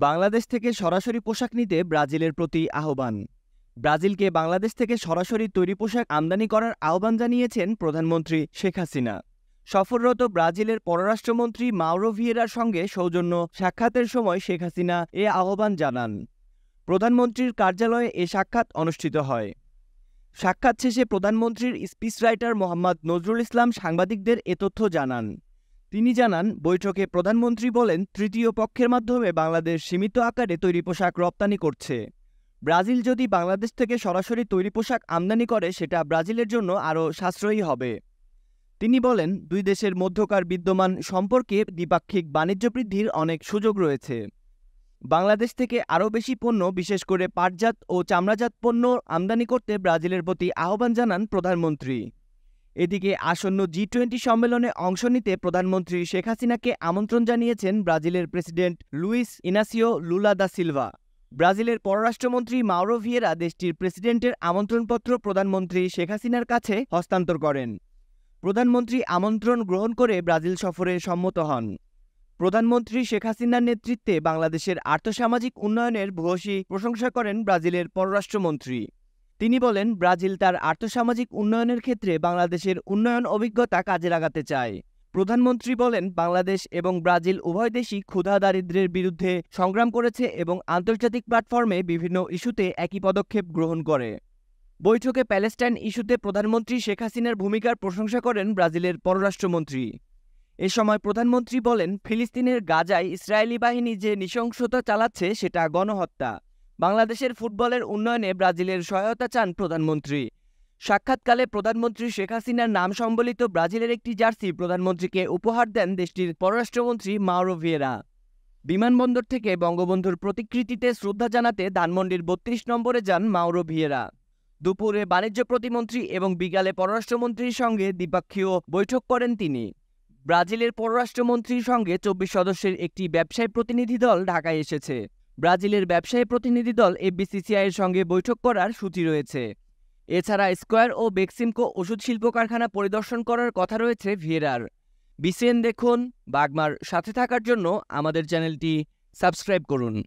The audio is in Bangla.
বাংলাদেশ থেকে সরাসরি পোশাক নিতে ব্রাজিলের প্রতি আহ্বান। ব্রাজিলকে বাংলাদেশ থেকে সরাসরি তৈরি পোশাক আমদানি করার আহ্বান জানিয়েছেন প্রধানমন্ত্রী শেখ হাসিনা। সফররত ব্রাজিলের পররাষ্ট্রমন্ত্রী মাউরো ভিয়েরার সঙ্গে সৌজন্য সাক্ষাতের সময় শেখ হাসিনা এ আহ্বান জানান। প্রধানমন্ত্রীর কার্যালয়ে এ সাক্ষাৎ অনুষ্ঠিত হয়। সাক্ষাৎ শেষে প্রধানমন্ত্রীর স্পিচ রাইটার মোহাম্মদ নজরুল ইসলাম সাংবাদিকদের এ তথ্য জানান। তিনি জানান, বৈঠকে প্রধানমন্ত্রী বলেন, তৃতীয় পক্ষের মাধ্যমে বাংলাদেশ সীমিত আকারে তৈরি পোশাক রপ্তানি করছে। ব্রাজিল যদি বাংলাদেশ থেকে সরাসরি তৈরি পোশাক আমদানি করে সেটা ব্রাজিলের জন্য আরও সাশ্রয়ী হবে। তিনি বলেন, দুই দেশের মধ্যকার বিদ্যমান সম্পর্কে দ্বিপাক্ষিক বাণিজ্য বৃদ্ধির অনেক সুযোগ রয়েছে। বাংলাদেশ থেকে আরও বেশি পণ্য, বিশেষ করে পাটজাত ও চামড়াজাত পণ্য আমদানি করতে ব্রাজিলের প্রতি আহ্বান জানান প্রধানমন্ত্রী। এদিকে আসন্ন G20 সম্মেলনে অংশ নিতে প্রধানমন্ত্রী শেখ হাসিনাকে আমন্ত্রণ জানিয়েছেন ব্রাজিলের president Luiz Inacio Lula da Silva. ব্রাজিলের পররাষ্ট্রমন্ত্রী মাউরো ভিয়েরা দেশটির প্রেসিডেন্টের আমন্ত্রণপত্র প্রধানমন্ত্রী শেখ হাসিনার কাছে হস্তান্তর করেন। প্রধানমন্ত্রী আমন্ত্রণ গ্রহণ করে ব্রাজিল সফরে সম্মত হন। প্রধানমন্ত্রী শেখ হাসিনার নেতৃত্বে বাংলাদেশের আর্থসামাজিক উন্নয়নের ভূয়সী প্রশংসা করেন ব্রাজিলের পররাষ্ট্রমন্ত্রী। তিনি বলেন, ব্রাজিল তার আর্থসামাজিক উন্নয়নের ক্ষেত্রে বাংলাদেশের উন্নয়ন অভিজ্ঞতা কাজে লাগাতে চায়। প্রধানমন্ত্রী বলেন, বাংলাদেশ এবং ব্রাজিল উভয় দেশই ক্ষুধা দারিদ্র্যের বিরুদ্ধে সংগ্রাম করেছে এবং আন্তর্জাতিক প্ল্যাটফর্মে বিভিন্ন ইস্যুতে একই পদক্ষেপ গ্রহণ করে। বৈঠকে প্যালেস্টাইন ইস্যুতে প্রধানমন্ত্রী শেখ হাসিনার ভূমিকার প্রশংসা করেন ব্রাজিলের পররাষ্ট্রমন্ত্রী। এ সময় প্রধানমন্ত্রী বলেন, ফিলিস্তিনের গাজায় ইসরায়েলি বাহিনী যে নৃশংসতা চালাচ্ছে সেটা গণহত্যা। বাংলাদেশের ফুটবলের উন্নয়নে ব্রাজিলের সহায়তা চান প্রধানমন্ত্রী। সাক্ষাৎকালে প্রধানমন্ত্রী শেখ হাসিনার নাম সম্বলিত ব্রাজিলের একটি জার্সি প্রধানমন্ত্রীকে উপহার দেন দেশটির পররাষ্ট্রমন্ত্রী মাউরো ভিয়েরা। বিমানবন্দর থেকে বঙ্গবন্ধুর প্রতিকৃতিতে শ্রদ্ধা জানাতে ধানমন্ডির ৩২ নম্বরে যান মাউরো ভিয়েরা। দুপুরে বাণিজ্য প্রতিমন্ত্রী এবং বিকালে পররাষ্ট্রমন্ত্রীর সঙ্গে দ্বিপক্ষীয় বৈঠক করেন তিনি। ব্রাজিলের পররাষ্ট্রমন্ত্রীর সঙ্গে ২৪ সদস্যের একটি ব্যবসায়ী প্রতিনিধি দল ঢাকায় এসেছে। ব্রাজিলের ব্যবসায়ী প্রতিনিধি দল এফবিসিসিআইয়ের সঙ্গে বৈঠক করার সূচি রয়েছে। এছাড়া স্কয়ার ও বেক্সিমকো ওষুধ শিল্প কারখানা পরিদর্শন করার কথা রয়েছে ভিয়েরার। বিসিএন দেখুন। বাগমার সাথে থাকার জন্য আমাদের চ্যানেলটি সাবস্ক্রাইব করুন।